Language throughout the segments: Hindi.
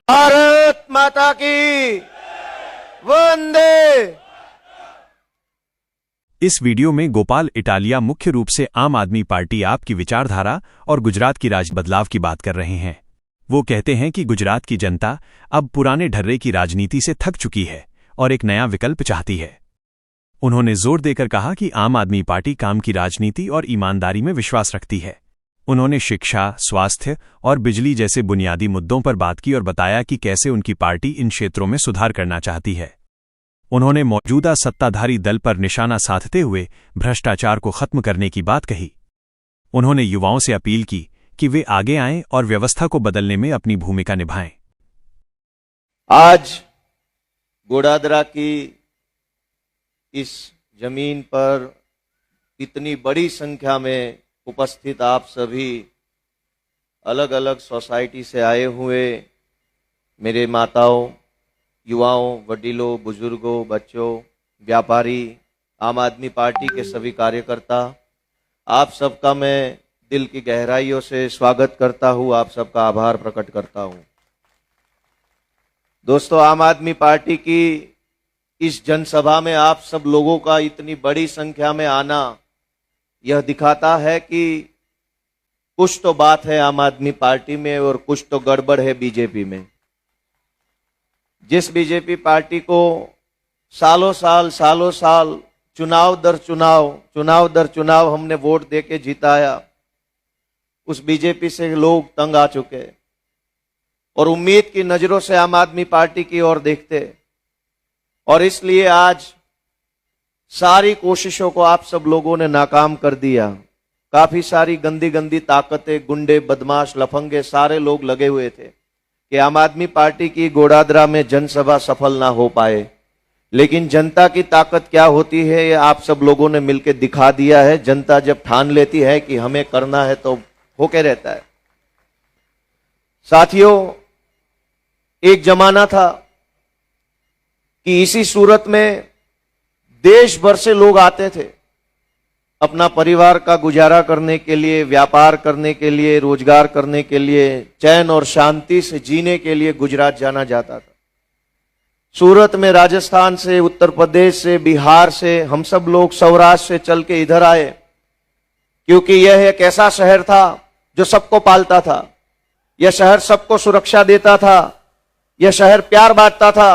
भारत माता की वंदे। इस वीडियो में गोपाल इटालिया मुख्य रूप से आम आदमी पार्टी आप की विचारधारा और गुजरात की बदलाव की बात कर रहे हैं। वो कहते हैं कि गुजरात की जनता अब पुराने ढर्रे की राजनीति से थक चुकी है और एक नया विकल्प चाहती है। उन्होंने जोर देकर कहा कि आम आदमी पार्टी काम की राजनीति और ईमानदारी में विश्वास रखती है। उन्होंने शिक्षा, स्वास्थ्य और बिजली जैसे बुनियादी मुद्दों पर बात की और बताया कि कैसे उनकी पार्टी इन क्षेत्रों में सुधार करना चाहती है। उन्होंने मौजूदा सत्ताधारी दल पर निशाना साधते हुए भ्रष्टाचार को खत्म करने की बात कही। उन्होंने युवाओं से अपील की कि वे आगे आएं और व्यवस्था को बदलने में अपनी भूमिका निभाएं। आज गोडादरा की इस जमीन पर इतनी बड़ी संख्या में उपस्थित आप सभी अलग अलग सोसाइटी से आए हुए मेरे माताओं, युवाओं, वडीलों, बुजुर्गों, बच्चों, व्यापारी, आम आदमी पार्टी के सभी कार्यकर्ता, आप सबका मैं दिल की गहराइयों से स्वागत करता हूं, आप सबका आभार प्रकट करता हूं। दोस्तों, आम आदमी पार्टी की इस जनसभा में आप सब लोगों का इतनी बड़ी संख्या में आना यह दिखाता है कि कुछ तो बात है आम आदमी पार्टी में और कुछ तो गड़बड़ है बीजेपी में। जिस बीजेपी पार्टी को सालों साल चुनाव दर चुनाव हमने वोट देके जिताया, उस बीजेपी से लोग तंग आ चुके और उम्मीद की नजरों से आम आदमी पार्टी की ओर देखते, और इसलिए आज सारी कोशिशों को आप सब लोगों ने नाकाम कर दिया। काफी सारी गंदी ताकतें, गुंडे, बदमाश, लफंगे सारे लोग लगे हुए थे कि आम आदमी पार्टी की गोडादरा में जनसभा सफल ना हो पाए। लेकिन जनता की ताकत क्या होती है ये आप सब लोगों ने मिलकर दिखा दिया है। जनता जब ठान लेती है कि हमें करना है तो होके रहता है। साथियों, एक जमाना था कि इसी सूरत में देश भर से लोग आते थे अपना परिवार का गुजारा करने के लिए, व्यापार करने के लिए, रोजगार करने के लिए, चैन और शांति से जीने के लिए गुजरात जाना जाता था। सूरत में राजस्थान से, उत्तर प्रदेश से, बिहार से हम सब लोग सौराष्ट्र से चल के इधर आए, क्योंकि यह एक ऐसा शहर था जो सबको पालता था। यह शहर सबको सुरक्षा देता था। यह शहर प्यार बांटता था।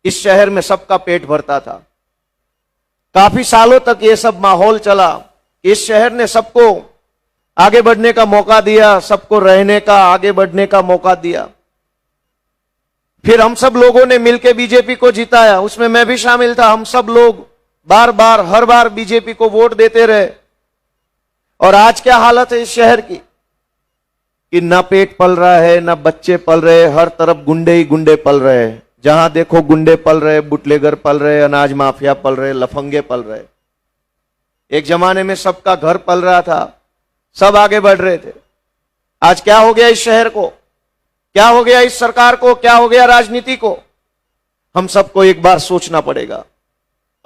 इस शहर में सबका पेट भरता था। काफी सालों तक यह सब माहौल चला। इस शहर ने सबको आगे बढ़ने का मौका दिया, सबको रहने का, आगे बढ़ने का मौका दिया। फिर हम सब लोगों ने मिलकर बीजेपी को जिताया, उसमें मैं भी शामिल था। हम सब लोग हर बार बीजेपी को वोट देते रहे। और आज क्या हालत है इस शहर की कि ना पेट पल रहा है, ना बच्चे पल रहे, हर तरफ गुंडे ही गुंडे पल रहे हैं। जहां देखो गुंडे पल रहे, बुटलेगर पल रहे, अनाज माफिया पल रहे, लफंगे पल रहे। एक जमाने में सबका घर पल रहा था, सब आगे बढ़ रहे थे। आज क्या हो गया इस शहर को, क्या हो गया इस सरकार को, क्या हो गया राजनीति को? हम सबको एक बार सोचना पड़ेगा,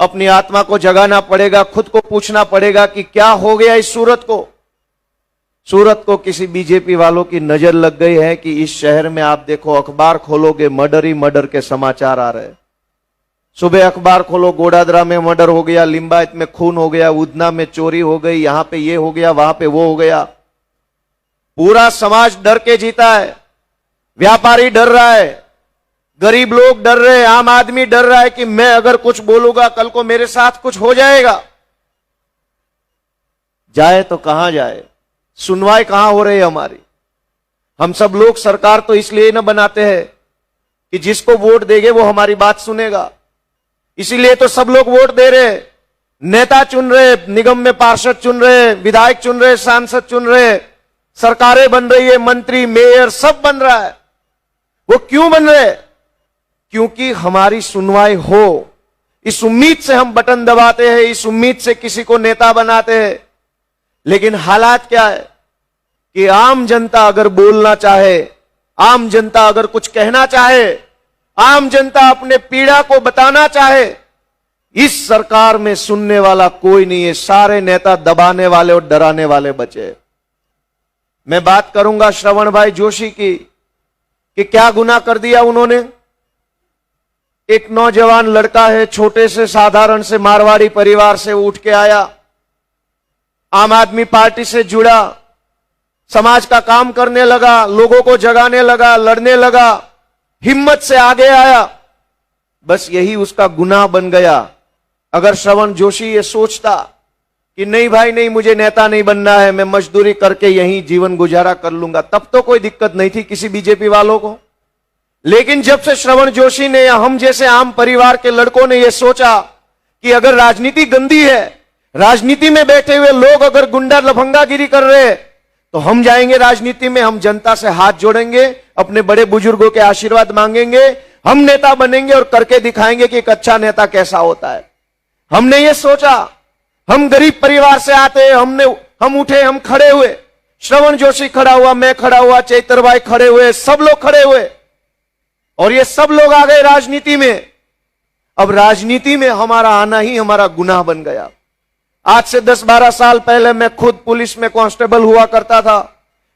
अपनी आत्मा को जगाना पड़ेगा, खुद को पूछना पड़ेगा कि क्या हो गया इस सूरत को। सूरत को किसी बीजेपी वालों की नजर लग गई है कि इस शहर में आप देखो, अखबार खोलोगे मर्डर ही मर्डर के समाचार आ रहे। सुबह अखबार खोलो, गोडादरा में मर्डर हो गया, लिंबायत में खून हो गया, उधना में चोरी हो गई, यहां पे ये हो गया, वहां पे वो हो गया। पूरा समाज डर के जीता है। व्यापारी डर रहा है, गरीब लोग डर रहे हैं, आम आदमी डर रहा है कि मैं अगर कुछ बोलूंगा कल को मेरे साथ कुछ हो जाएगा। जाए तो कहां जाए, सुनवाई कहां हो रही है हमारी? हम सब लोग सरकार तो इसलिए न बनाते हैं कि जिसको वोट देंगे वो हमारी बात सुनेगा। इसीलिए तो सब लोग वोट दे रहे, नेता चुन रहे, निगम में पार्षद चुन रहे, विधायक चुन रहे, सांसद चुन रहे, सरकारें बन रही है, मंत्री, मेयर सब बन रहा है। वो क्यों बन रहे? क्योंकि हमारी सुनवाई हो। इस उम्मीद से हम बटन दबाते हैं, इस उम्मीद से किसी को नेता बनाते हैं। लेकिन हालात क्या है कि आम जनता अगर बोलना चाहे, आम जनता अगर कुछ कहना चाहे, आम जनता अपने पीड़ा को बताना चाहे, इस सरकार में सुनने वाला कोई नहीं है। सारे नेता दबाने वाले और डराने वाले बचे। मैं बात करूंगा श्रवण भाई जोशी की। कि क्या गुनाह कर दिया उन्होंने। एक नौजवान लड़का है, छोटे से साधारण से मारवाड़ी परिवार से उठ के आया, आम आदमी पार्टी से जुड़ा, समाज का काम करने लगा, लोगों को जगाने लगा, लड़ने लगा, हिम्मत से आगे आया। बस यही उसका गुनाह बन गया। अगर श्रवण जोशी ये सोचता कि नहीं भाई नहीं, मुझे नेता नहीं बनना है, मैं मजदूरी करके यहीं जीवन गुजारा कर लूंगा, तब तो कोई दिक्कत नहीं थी किसी बीजेपी वालों को। लेकिन जब से श्रवण जोशी ने या हम जैसे आम परिवार के लड़कों ने यह सोचा कि अगर राजनीति गंदी है, राजनीति में बैठे हुए लोग अगर गुंडा लफंगागिरी कर रहे हैं, तो हम जाएंगे राजनीति में, हम जनता से हाथ जोड़ेंगे, अपने बड़े बुजुर्गों के आशीर्वाद मांगेंगे, हम नेता बनेंगे और करके दिखाएंगे कि एक अच्छा नेता कैसा होता है। हमने ये सोचा। हम गरीब परिवार से आते हैं, हम उठे, हम खड़े हुए, श्रवण जोशी खड़ा हुआ, मैं खड़ा हुआ, चैतर भाई खड़े हुए, सब लोग खड़े हुए और ये सब लोग आ गए राजनीति में। अब राजनीति में हमारा आना ही हमारा गुनाह बन गया। आज से 10-12 साल पहले मैं खुद पुलिस में कांस्टेबल हुआ करता था।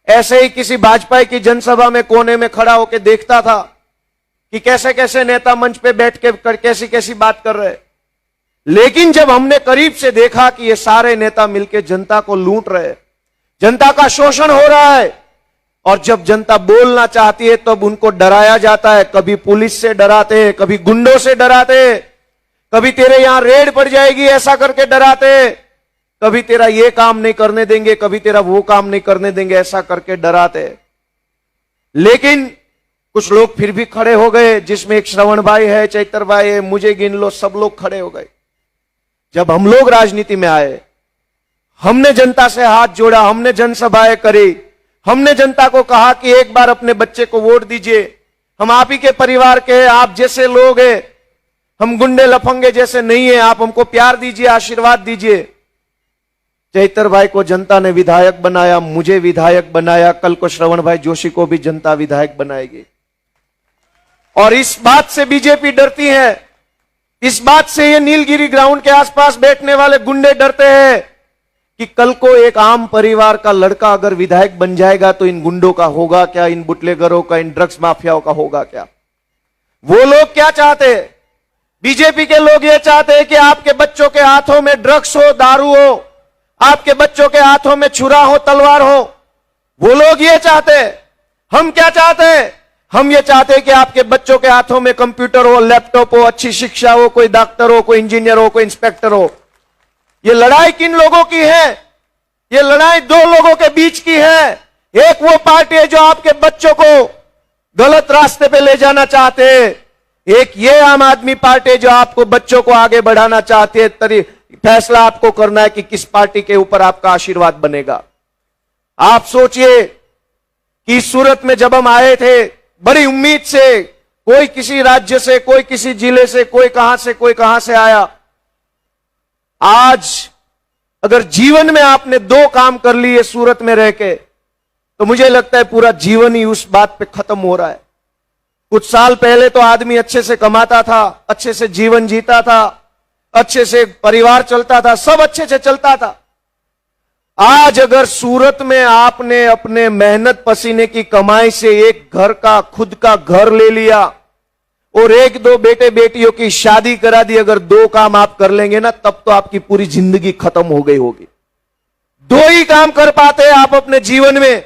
ऐसे ही किसी भाजपा की जनसभा में कोने में खड़ा होकर देखता था कि कैसे कैसे नेता मंच पे बैठ के कैसी कैसी बात कर रहे। लेकिन जब हमने करीब से देखा कि ये सारे नेता मिलकर जनता को लूट रहे, जनता का शोषण हो रहा है, और जब जनता बोलना चाहती है तब उनको डराया जाता है। कभी पुलिस से डराते हैं, कभी गुंडों से डराते हैं, कभी तेरे यहां रेड पड़ जाएगी ऐसा करके डराते हैं, कभी तेरा ये काम नहीं करने देंगे, कभी तेरा वो काम नहीं करने देंगे ऐसा करके डराते हैं। लेकिन कुछ लोग फिर भी खड़े हो गए, जिसमें एक श्रवण भाई है, चैतर भाई है, मुझे गिन लो, सब लोग खड़े हो गए। जब हम लोग राजनीति में आए, हमने जनता से हाथ जोड़ा, हमने जनसभाएं करी, हमने जनता को कहा कि एक बार अपने बच्चे को वोट दीजिए, हम आप ही के परिवार के हैं, आप जैसे लोग हैं, हम गुंडे लफंगे जैसे नहीं है, आप हमको प्यार दीजिए, आशीर्वाद दीजिए। चैतर भाई को जनता ने विधायक बनाया, मुझे विधायक बनाया, कल को श्रवण भाई जोशी को भी जनता विधायक बनाएगी। और इस बात से बीजेपी डरती है, इस बात से ये नीलगिरी ग्राउंड के आसपास बैठने वाले गुंडे डरते हैं कि कल को एक आम परिवार का लड़का अगर विधायक बन जाएगा तो इन गुंडों का होगा क्या, इन बुटलेगरों का, इन ड्रग्स माफियाओं का होगा क्या। वो लोग क्या चाहते हैं? बीजेपी के लोग ये चाहते हैं कि आपके बच्चों के हाथों में ड्रग्स हो, दारू हो, आपके बच्चों के हाथों में छुरा हो, तलवार हो। वो लोग ये चाहते हैं। हम क्या चाहते हैं? हम ये चाहते हैं कि आपके बच्चों के हाथों में कंप्यूटर हो, लैपटॉप हो, अच्छी शिक्षा हो, कोई डॉक्टर हो, कोई इंजीनियर हो, कोई इंस्पेक्टर हो। ये लड़ाई किन लोगों की है? ये लड़ाई दो लोगों के बीच की है। एक वो पार्टी है जो आपके बच्चों को गलत रास्ते पे ले जाना चाहते हैं, एक ये आम आदमी पार्टी है जो आपको बच्चों को आगे बढ़ाना चाहती है। फैसला आपको करना है कि किस पार्टी के ऊपर आपका आशीर्वाद बनेगा। आप सोचिए कि सूरत में जब हम आए थे बड़ी उम्मीद से, कोई किसी राज्य से, कोई किसी जिले से, कोई कहां से आया। आज अगर जीवन में आपने 2 काम कर लिए सूरत में रह के, तो मुझे लगता है पूरा जीवन ही उस बात पे खत्म हो रहा है। कुछ साल पहले तो आदमी अच्छे से कमाता था, अच्छे से जीवन जीता था, अच्छे से परिवार चलता था, सब अच्छे से चलता था। आज अगर सूरत में आपने अपने मेहनत पसीने की कमाई से एक घर का, खुद का घर ले लिया और 1-2 बेटे बेटियों की शादी करा दी, अगर 2 काम आप कर लेंगे ना, तब तो आपकी पूरी जिंदगी खत्म हो गई होगी। 2 ही काम कर पाते हैं आप अपने जीवन में।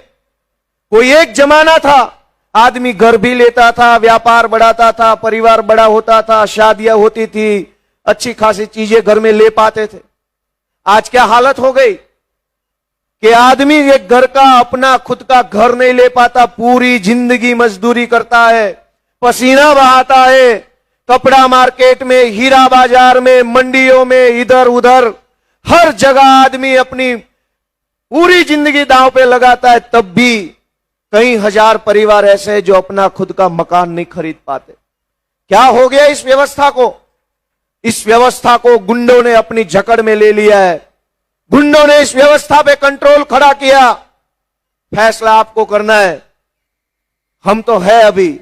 कोई एक जमाना था आदमी घर भी लेता था, व्यापार बढ़ाता था, परिवार बड़ा होता था, शादियां होती थी, अच्छी खासी चीजें घर में ले पाते थे। आज क्या हालत हो गई कि आदमी एक घर का, अपना खुद का घर नहीं ले पाता, पूरी जिंदगी मजदूरी करता है, पसीना बहाता है, कपड़ा मार्केट में, हीरा बाजार में, मंडियों में, इधर उधर हर जगह आदमी अपनी पूरी जिंदगी दांव पे लगाता है। तब भी कई हजार परिवार ऐसे हैं जो अपना खुद का मकान नहीं खरीद पाते। क्या हो गया इस व्यवस्था को? इस व्यवस्था को गुंडों ने अपनी जकड़ में ले लिया है। गुंडों ने इस व्यवस्था पे कंट्रोल खड़ा किया। फैसला आपको करना है। हम तो है, अभी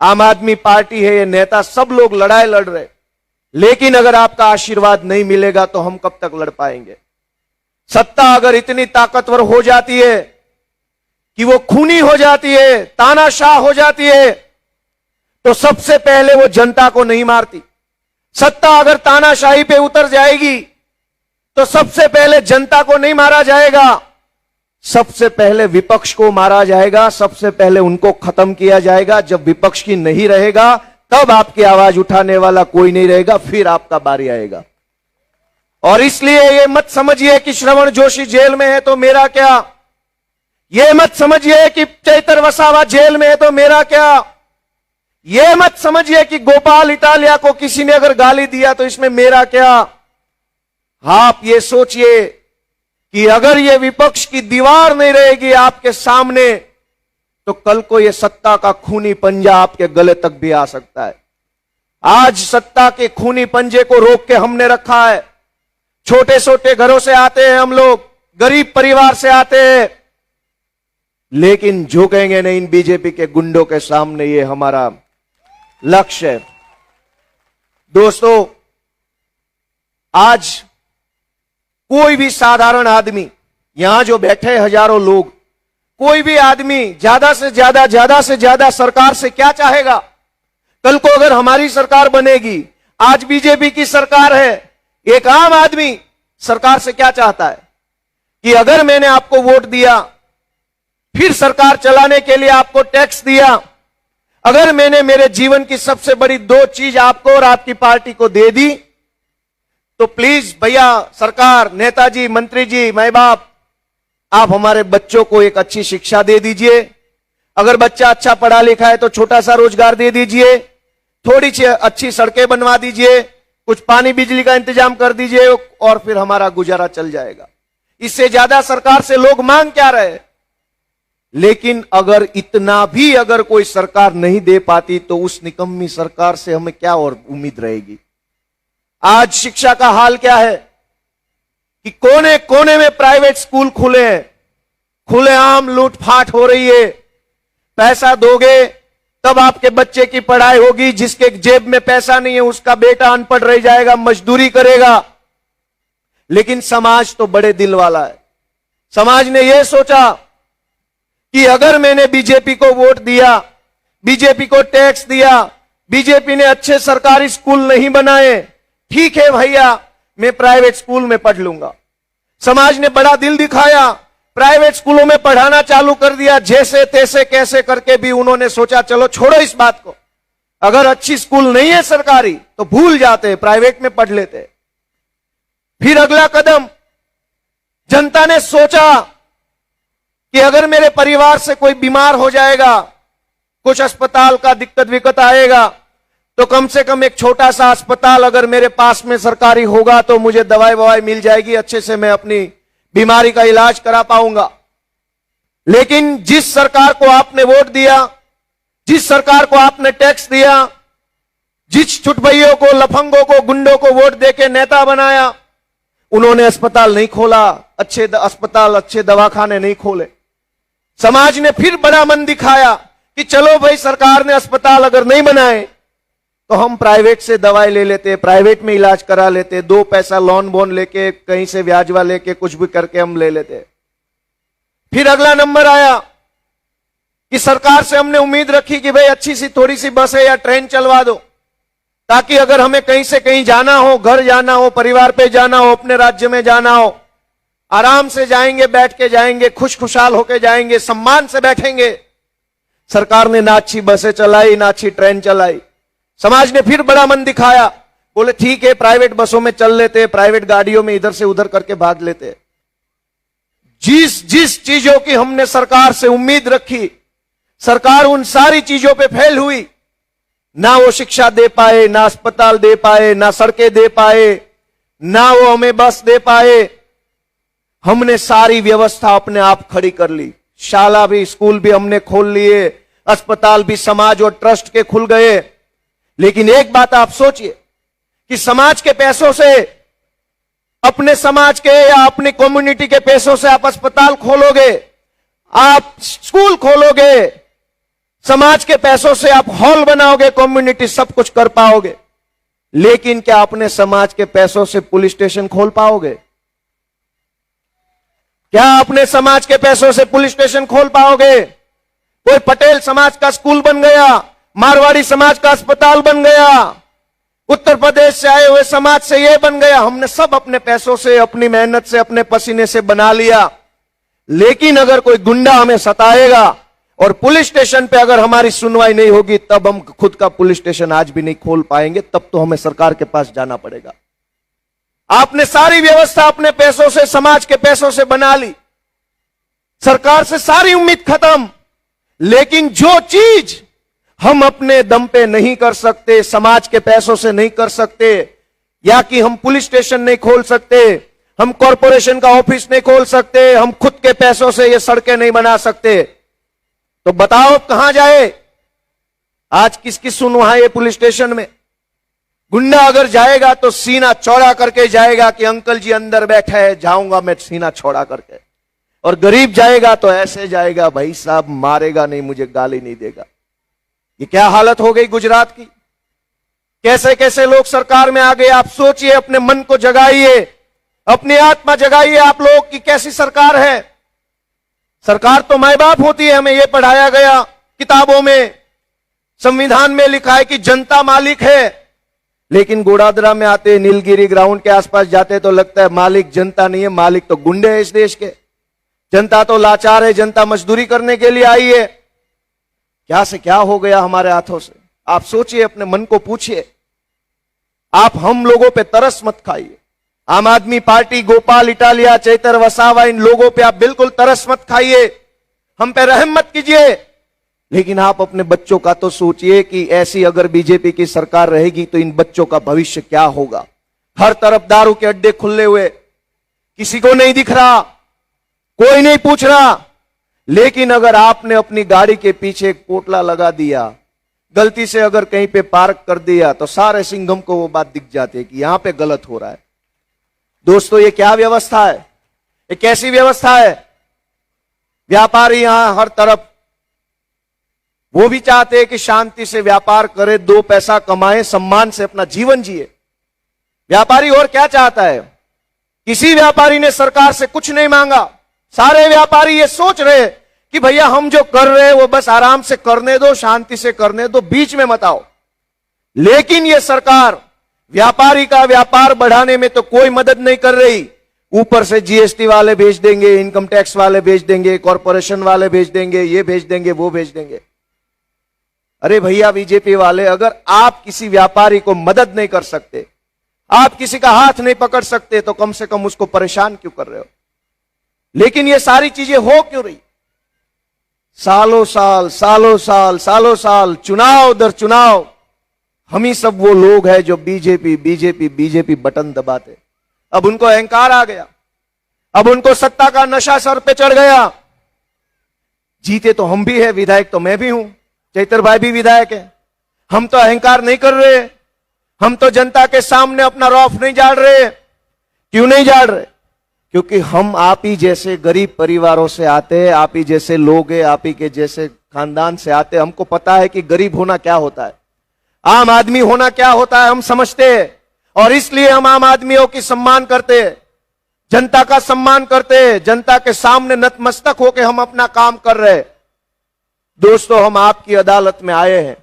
आम आदमी पार्टी है, ये नेता सब लोग लड़ाई लड़ रहे, लेकिन अगर आपका आशीर्वाद नहीं मिलेगा तो हम कब तक लड़ पाएंगे? सत्ता अगर इतनी ताकतवर हो जाती है कि वो खूनी हो जाती है, तानाशाह हो जाती है, तो सबसे पहले वो जनता को नहीं मारती। सत्ता अगर तानाशाही पे उतर जाएगी तो सबसे पहले जनता को नहीं मारा जाएगा, सबसे पहले विपक्ष को मारा जाएगा, सबसे पहले उनको खत्म किया जाएगा। जब विपक्ष की नहीं रहेगा तब आपकी आवाज उठाने वाला कोई नहीं रहेगा, फिर आपका बारी आएगा। और इसलिए ये मत समझिए कि श्रवण जोशी जेल में है तो मेरा क्या, ये मत समझिए कि चैतर वसावा जेल में है तो मेरा क्या, ये मत समझिए कि गोपाल इटालिया को किसी ने अगर गाली दिया तो इसमें मेरा क्या। आप ये सोचिए कि अगर ये विपक्ष की दीवार नहीं रहेगी आपके सामने तो कल को ये सत्ता का खूनी पंजा आपके गले तक भी आ सकता है। आज सत्ता के खूनी पंजे को रोक के हमने रखा है। छोटे छोटे घरों से आते हैं हम लोग, गरीब परिवार से आते हैं, लेकिन झुकेंगे नहीं इन बीजेपी के गुंडों के सामने, ये हमारा लक्ष्य है। दोस्तों, आज कोई भी साधारण आदमी, यहां जो बैठे हजारों लोग, कोई भी आदमी ज्यादा से ज्यादा सरकार से क्या चाहेगा। कल को अगर हमारी सरकार बनेगी, आज बीजेपी की सरकार है, एक आम आदमी सरकार से क्या चाहता है कि अगर मैंने आपको वोट दिया, फिर सरकार चलाने के लिए आपको टैक्स दिया, अगर मैंने मेरे जीवन की सबसे बड़ी दो चीज आपको और आपकी पार्टी को दे दी, तो प्लीज भैया सरकार, नेताजी, मंत्री जी, माई बाप, आप हमारे बच्चों को एक अच्छी शिक्षा दे दीजिए। अगर बच्चा अच्छा पढ़ा लिखा है तो छोटा सा रोजगार दे दीजिए, थोड़ी सी अच्छी सड़कें बनवा दीजिए, कुछ पानी बिजली का इंतजाम कर दीजिए और फिर हमारा गुजारा चल जाएगा। इससे ज्यादा सरकार से लोग मांग क्या रहे। लेकिन अगर इतना भी अगर कोई सरकार नहीं दे पाती तो उस निकम्मी सरकार से हमें क्या और उम्मीद रहेगी। आज शिक्षा का हाल क्या है कि कोने कोने में प्राइवेट स्कूल खुले हैं, खुलेआम लूटफाट हो रही है। पैसा दोगे तब आपके बच्चे की पढ़ाई होगी, जिसके जेब में पैसा नहीं है उसका बेटा अनपढ़ रह जाएगा, मजदूरी करेगा। लेकिन समाज तो बड़े दिल वाला है। समाज ने यह सोचा कि अगर मैंने बीजेपी को वोट दिया, बीजेपी को टैक्स दिया, बीजेपी ने अच्छे सरकारी स्कूल नहीं बनाए, ठीक है भैया, मैं प्राइवेट स्कूल में पढ़ लूंगा। समाज ने बड़ा दिल दिखाया, प्राइवेट स्कूलों में पढ़ाना चालू कर दिया। जैसे तैसे कैसे करके भी उन्होंने सोचा चलो छोड़ो इस बात को, अगर अच्छी स्कूल नहीं है सरकारी तो भूल जाते, प्राइवेट में पढ़ लेते। फिर अगला कदम जनता ने सोचा कि अगर मेरे परिवार से कोई बीमार हो जाएगा, कुछ अस्पताल का दिक्कत विकत आएगा, तो कम से कम एक छोटा सा अस्पताल अगर मेरे पास में सरकारी होगा तो मुझे दवाई ववाई मिल जाएगी, अच्छे से मैं अपनी बीमारी का इलाज करा पाऊंगा। लेकिन जिस सरकार को आपने वोट दिया, जिस सरकार को आपने टैक्स दिया, जिस छुटभइयों को, लफंगों को, गुंडों को वोट देके नेता बनाया, उन्होंने अस्पताल नहीं खोला, अच्छे अस्पताल, अच्छे दवाखाने नहीं खोले। समाज ने फिर बड़ा मन दिखाया कि चलो भाई, सरकार ने अस्पताल अगर नहीं बनाए तो हम प्राइवेट से दवाई ले लेते, प्राइवेट में इलाज करा लेते, 2 पैसा लोन बोन लेके, कहीं से ब्याजवा लेके, कुछ भी करके हम ले लेते। फिर अगला नंबर आया कि सरकार से हमने उम्मीद रखी कि भाई अच्छी सी थोड़ी सी बस है या ट्रेन चलवा दो, ताकि अगर हमें कहीं से कहीं जाना हो, घर जाना हो, परिवार पे जाना हो, अपने राज्य में जाना हो, आराम से जाएंगे, बैठ के जाएंगे, खुश खुशहाल होके जाएंगे, सम्मान से बैठेंगे। सरकार ने ना अच्छी बसें चलाई, ना अच्छी ट्रेन चलाई। समाज ने फिर बड़ा मन दिखाया, बोले ठीक है, प्राइवेट बसों में चल लेते, प्राइवेट गाड़ियों में इधर से उधर करके भाग लेते। जिस जिस चीजों की हमने सरकार से उम्मीद रखी, सरकार उन सारी चीजों पे फेल हुई। ना वो शिक्षा दे पाए, ना अस्पताल दे पाए, ना सड़कें दे पाए, ना वो हमें बस दे पाए। हमने सारी व्यवस्था अपने आप खड़ी कर ली, शाला भी, स्कूल भी हमने खोल लिए, अस्पताल भी समाज और ट्रस्ट के खुल गए। लेकिन एक बात आप सोचिए कि समाज के पैसों से, अपने समाज के या अपनी कम्युनिटी के पैसों से आप अस्पताल खोलोगे, आप स्कूल खोलोगे, समाज के पैसों से आप हॉल बनाओगे, कम्युनिटी सब कुछ कर पाओगे। लेकिन क्या अपने समाज के पैसों से पुलिस स्टेशन खोल पाओगे? क्या अपने समाज के पैसों से पुलिस स्टेशन खोल पाओगे? कोई पटेल समाज का स्कूल बन गया, मारवाड़ी समाज का अस्पताल बन गया, उत्तर प्रदेश से आए हुए समाज से यह बन गया। हमने सब अपने पैसों से, अपनी मेहनत से, अपने पसीने से बना लिया। लेकिन अगर कोई गुंडा हमें सताएगा और पुलिस स्टेशन पे अगर हमारी सुनवाई नहीं होगी, तब हम खुद का पुलिस स्टेशन आज भी नहीं खोल पाएंगे। तब तो हमें सरकार के पास जाना पड़ेगा। आपने सारी व्यवस्था अपने पैसों से, समाज के पैसों से बना ली, सरकार से सारी उम्मीद खत्म। लेकिन जो चीज हम अपने दम पे नहीं कर सकते, समाज के पैसों से नहीं कर सकते, या कि हम पुलिस स्टेशन नहीं खोल सकते, हम कॉरपोरेशन का ऑफिस नहीं खोल सकते, हम खुद के पैसों से ये सड़कें नहीं बना सकते, तो बताओ कहां जाए? आज किसकी सुनवाई है पुलिस स्टेशन में? गुंडा अगर जाएगा तो सीना चौड़ा करके जाएगा कि अंकल जी अंदर बैठा है, जाऊंगा मैं सीना चौड़ा करके। और गरीब जाएगा तो ऐसे जाएगा, भाई साहब मारेगा नहीं, मुझे गाली नहीं देगा। ये क्या हालत हो गई गुजरात की? कैसे कैसे लोग सरकार में आ गए। आप सोचिए, अपने मन को जगाइए, अपनी आत्मा जगाइए। आप लोग की कैसी सरकार है? सरकार तो माय बाप होती है। हमें यह पढ़ाया गया किताबों में, संविधान में लिखा है कि जनता मालिक है। लेकिन गोड़ादरा में आते, नीलगिरी ग्राउंड के आसपास जाते तो लगता है मालिक जनता नहीं है, मालिक तो गुंडे हैं इस देश के। जनता तो लाचार है, जनता मजदूरी करने के लिए आई है। क्या से क्या हो गया हमारे हाथों से? आप सोचिए, अपने मन को पूछिए। आप हम लोगों पे तरस मत खाइए। आम आदमी पार्टी, गोपाल इटालिया, चैतर वसावा, इन लोगों पे आप बिल्कुल तरस मत खाइए, हम पे रहम मत कीजिए। लेकिन आप अपने बच्चों का तो सोचिए कि ऐसी अगर बीजेपी की सरकार रहेगी तो इन बच्चों का भविष्य क्या होगा। हर तरफ दारू के अड्डे खुले हुए, किसी को नहीं दिख रहा, कोई नहीं पूछ रहा। लेकिन अगर आपने अपनी गाड़ी के पीछे एक पोटला लगा दिया, गलती से अगर कहीं पे पार्क कर दिया, तो सारे सिंघम को वो बात दिख जाती है कि यहां पे गलत हो रहा है। दोस्तों, ये क्या व्यवस्था है? ये कैसी व्यवस्था है? व्यापारी यहां हर तरफ, वो भी चाहते हैं कि शांति से व्यापार करे, दो पैसा कमाए, सम्मान से अपना जीवन जिए। व्यापारी और क्या चाहता है? किसी व्यापारी ने सरकार से कुछ नहीं मांगा। सारे व्यापारी ये सोच रहे कि भैया हम जो कर रहे हैं वो बस आराम से करने दो, शांति से करने दो, बीच में मत आओ। लेकिन ये सरकार व्यापारी का व्यापार बढ़ाने में तो कोई मदद नहीं कर रही। ऊपर से जीएसटी वाले भेज देंगे, इनकम टैक्स वाले भेज देंगे, कॉरपोरेशन वाले भेज देंगे, ये भेज देंगे, वो भेज देंगे। अरे भैया बीजेपी वाले, अगर आप किसी व्यापारी को मदद नहीं कर सकते, आप किसी का हाथ नहीं पकड़ सकते, तो कम से कम उसको परेशान क्यों कर रहे हो? लेकिन ये सारी चीजें हो क्यों रही? सालों साल, सालों साल, सालों साल, चुनाव दर चुनाव हम ही सब वो लोग हैं जो बीजेपी बीजेपी बीजेपी बटन दबाते। अब उनको अहंकार आ गया, अब उनको सत्ता का नशा सर पे चढ़ गया। जीते तो हम भी है, विधायक तो मैं भी हूं, चैतर भाई भी विधायक है। हम तो अहंकार नहीं कर रहे, हम तो जनता के सामने अपना रौफ नहीं झाड़ रहे। क्यों नहीं झाड़ रहे? क्योंकि हम आप ही जैसे गरीब परिवारों से आते हैं, आप ही जैसे लोग हैं, आप ही के जैसे खानदान से आते हैं। हमको पता है कि गरीब होना क्या होता है, आम आदमी होना क्या होता है, हम समझते हैं। और इसलिए हम आम आदमियों की सम्मान करते हैं, जनता का सम्मान करते हैं, जनता के सामने नतमस्तक होकर हम अपना काम कर रहे हैं। दोस्तों, हम आपकी अदालत में आए हैं।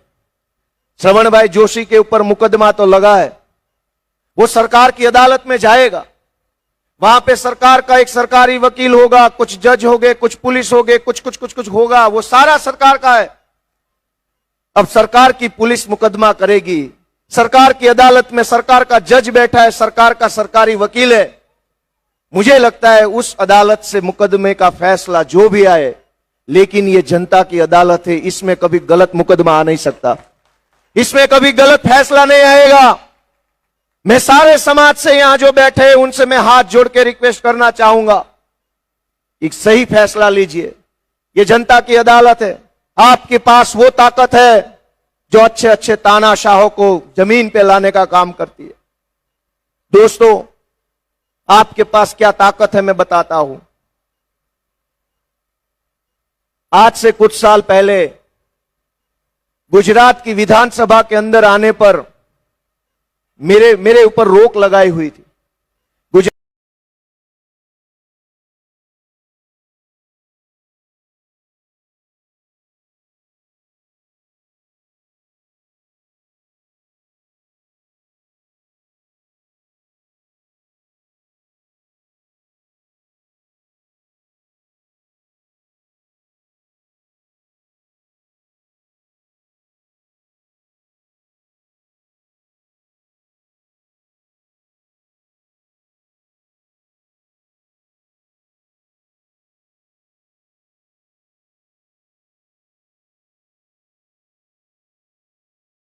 श्रवण भाई जोशी के ऊपर मुकदमा तो लगा है, वो सरकार की अदालत में जाएगा। वहां पे सरकार का एक सरकारी वकील होगा, कुछ जज होंगे, कुछ पुलिस होंगे, कुछ कुछ कुछ कुछ होगा, वो सारा सरकार का है। अब सरकार की पुलिस मुकदमा करेगी, सरकार की अदालत में सरकार का जज बैठा है, सरकार का सरकारी वकील है। मुझे लगता है उस अदालत से मुकदमे का फैसला जो भी आए, लेकिन ये जनता की अदालत है, इसमें कभी गलत मुकदमा आ नहीं सकता, इसमें कभी गलत फैसला नहीं आएगा। मैं सारे समाज से यहां जो बैठे हैं उनसे मैं हाथ जोड़ के रिक्वेस्ट करना चाहूंगा, एक सही फैसला लीजिए। ये जनता की अदालत है, आपके पास वो ताकत है जो अच्छे अच्छे तानाशाहों को जमीन पे लाने का काम करती है। दोस्तों, आपके पास क्या ताकत है मैं बताता हूं। आज से कुछ साल पहले गुजरात की विधानसभा के अंदर आने पर मेरे ऊपर रोक लगाई हुई थी।